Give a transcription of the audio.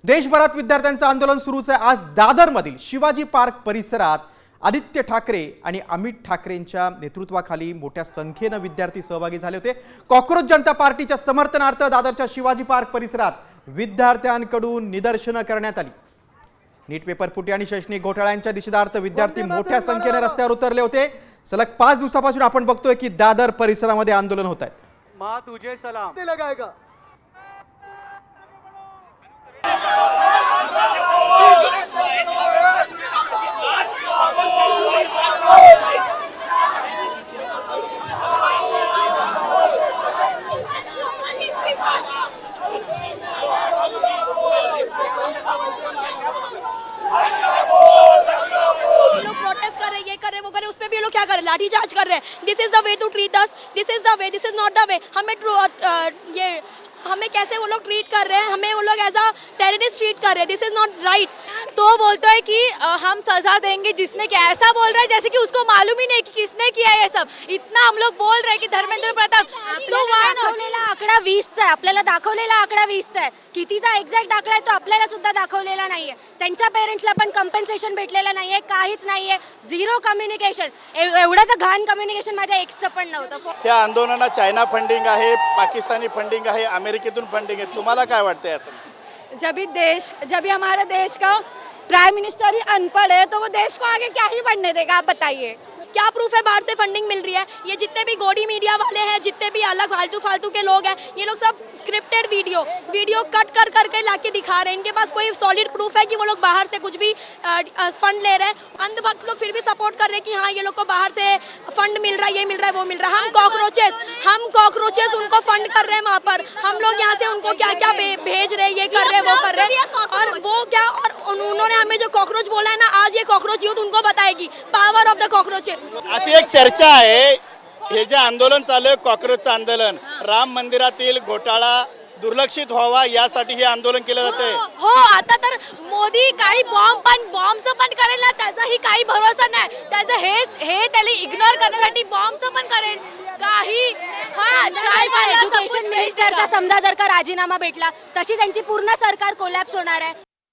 देशभरात विद्यार्थ्यांचं आंदोलन सुरूच आहे। आज दादरमधील शिवाजी पार्क परिसरात आदित्य ठाकरे आणि अमित ठाकरेंच्या नेतृत्वाखाली मोठ्या संख्येने विद्यार्थी सहभागी झाले होते। कॉकरोच जनता पार्टीच्या समर्थनार्थ दादरच्या शिवाजी पार्क परिसरात विद्यार्थ्यांकडून निदर्शनं करण्यात आली। नीट पेपर फुटी आणि शैक्षणिक घोटाळ्यांच्या निषेधार्थ विद्यार्थी मोठ्या संख्येने रस्त्यावर उतरले होते। सलग 5 दिवसापासून आपण बघतोय की दादर परिसरामध्ये आंदोलन होत आहे। माँ तुझे सलाम लगाएगा। उस पे भी ये लोग क्या कर रहे हैं, लाठी चार्ज कर रहे हैं। This is the way to treat us, this is the way, this is not the way. हमें कैसे वो लोग ट्रीट कर रहे हैं, हमें वो लोग एज अ टेररिस्ट ट्रीट कर रहे हैं। This is not right. तो बोलता है कि हम सजा देंगे जिसने किया, ऐसा बोल रहा है जैसे कि उसको मालूम ही नहीं कि किसने किया ये सब। इतना हम लोग बोल रहे हैं कि धर्मेंद्र प्रताप तो दाखवलेला आकडा 20चा आहे, आपल्याला दाखवलेला आकडा 20चा आहे। कितीचा एक्झॅक्ट आकडा आहे तो आपल्याला सुद्धा दाखवलेला नाहीये। त्यांच्या पेरेंट्सला पण कंपेन्सेशन भेटलेलं नाहीये, काहीच नाहीये, झिरो कम्युनिकेशन। एवढं तर घाण कम्युनिकेशन माझ्या एक्सचं पण नव्हतं। त्या आंदोलनाला चायना फंडिंग आहे, पाकिस्तानी फंडिंग आहे, अमेरिकेतून फंडिंग आहे। तुम्हाला काय वाटतंय असं? जब भी हमारे देश का प्राइम मिनिस्टर ही अनपढ़ है तो वो देश को आगे क्या ही बढ़ने देगा, आप बताइए। क्या प्रूफ है बाहर से फंडिंग मिल रही है? ये जितने भी गोडी मीडिया वाले हैं, जितने भी अलग फालतू के लोग हैं, ये लोग सब स्क्रिप्टेड वीडियो कट कर करके लाके दिखा रहे हैं। इनके पास कोई सॉलिड प्रूफ है कि वो लोग बाहर से कुछ भी फंड ले रहे हैं। अंधभक्त लोग फिर भी सपोर्ट कर रहे हैं कि हाँ ये लोग को बाहर से फंड मिल रहा है, ये मिल रहा है, वो मिल रहा है। हम कॉकरोचेस उनको फंड कर रहे हैं वहाँ पर। हम लोग यहाँ से उनको क्या क्या भेज रहे हैं, ये कर रहे हैं, वो कर रहे हैं। और वो क्या, और उन्होंने हमें जो कॉकरोच बोला है ना, आज ये कॉकरोच यूथ उनको बताएगी पावर ऑफ द कॉकरोचेस। अशी एक चर्चा आहे, हे जे आंदोलन चालू आहे कॉकरोचचं आंदोलन, राम मंदिरातील घोटाळा दुर्लक्षित व्हावा यासाठी हे आंदोलन केलं जाते। हो, आता तर मोदी काही बॉम्बचं पण करेल ना, त्याचाही काही भरोसा नाही। त्याचं हे त्याला इग्नोर करण्यासाठी बॉम्बचं पण करेल काही। हा, एज्युकेशन मिनिस्टरचा समजा जर का राजीनामा भेटला तशी त्यांची पूर्ण सरकार कोलॅप्स होणार आहे।